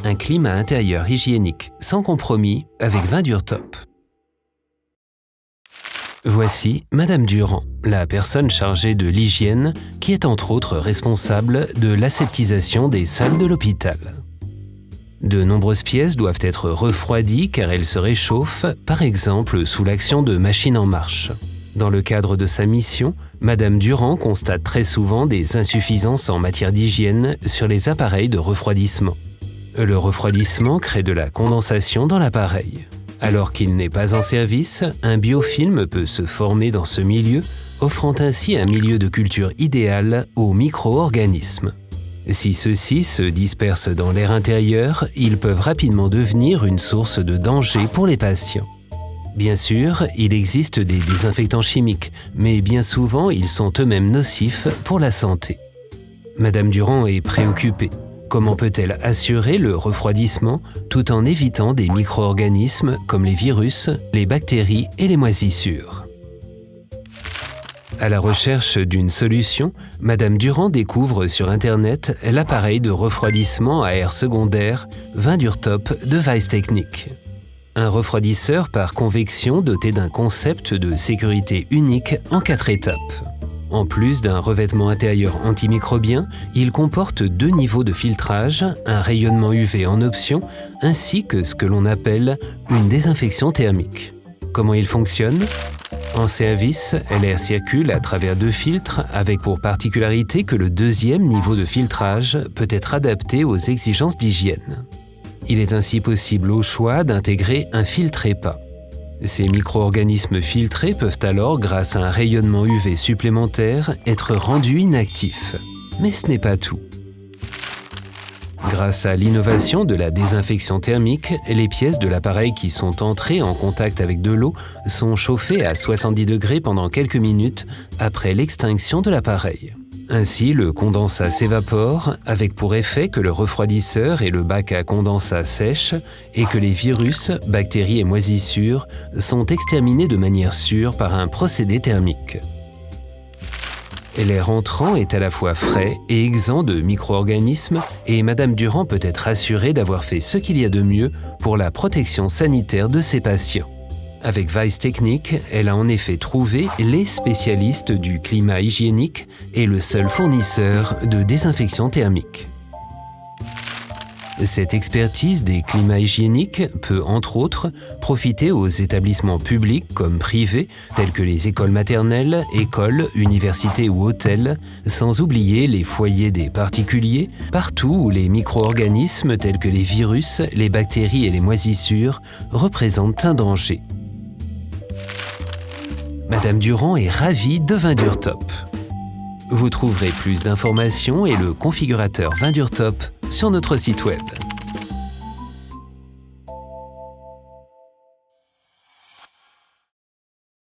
un climat intérieur hygiénique sans compromis avec Vin Dur Top. Voici Madame Durand, la personne chargée de l'hygiène qui est entre autres responsable de l'aseptisation des salles de l'hôpital. De nombreuses pièces doivent être refroidies car elles se réchauffent, par exemple sous l'action de machines en marche. Dans le cadre de sa mission, Madame Durand constate très souvent des insuffisances en matière d'hygiène sur les appareils de refroidissement. Le refroidissement crée de la condensation dans l'appareil. Alors qu'il n'est pas en service, un biofilm peut se former dans ce milieu, offrant ainsi un milieu de culture idéal aux micro-organismes. Si ceux-ci se dispersent dans l'air intérieur, ils peuvent rapidement devenir une source de danger pour les patients. Bien sûr, il existe des désinfectants chimiques, mais bien souvent ils sont eux-mêmes nocifs pour la santé. Madame Durand est préoccupée. Comment peut-elle assurer le refroidissement tout en évitant des micro-organismes comme les virus, les bactéries et les moisissures ? À la recherche d'une solution, Madame Durand découvre sur Internet l'appareil de refroidissement à air secondaire Vin Dur Top de Weiss Technique. Un refroidisseur par convection doté d'un concept de sécurité unique en 4 étapes. En plus d'un revêtement intérieur antimicrobien, il comporte 2 niveaux de filtrage, un rayonnement UV en option, ainsi que ce que l'on appelle une désinfection thermique. Comment il fonctionne ? En service, l'air circule à travers 2 filtres avec pour particularité que le 2e niveau de filtrage peut être adapté aux exigences d'hygiène. Il est ainsi possible au choix d'intégrer un filtre EPA. Ces micro-organismes filtrés peuvent alors, grâce à un rayonnement UV supplémentaire, être rendus inactifs. Mais ce n'est pas tout. Grâce à l'innovation de la désinfection thermique, les pièces de l'appareil qui sont entrées en contact avec de l'eau sont chauffées à 70 degrés pendant quelques minutes après l'extinction de l'appareil. Ainsi, le condensat s'évapore, avec pour effet que le refroidisseur et le bac à condensat sèchent et que les virus, bactéries et moisissures sont exterminés de manière sûre par un procédé thermique. L'air entrant est à la fois frais et exempt de micro-organismes et Madame Durand peut être assurée d'avoir fait ce qu'il y a de mieux pour la protection sanitaire de ses patients. Avec Weiss Technique, elle a en effet trouvé les spécialistes du climat hygiénique et le seul fournisseur de désinfection thermique. Cette expertise des climats hygiéniques peut, entre autres, profiter aux établissements publics comme privés, tels que les écoles maternelles, écoles, universités ou hôtels, sans oublier les foyers des particuliers, partout où les micro-organismes tels que les virus, les bactéries et les moisissures représentent un danger. Madame Durand est ravie de Vin Dur Top. Vous trouverez plus d'informations et le configurateur Vin Dur Top sur notre site web.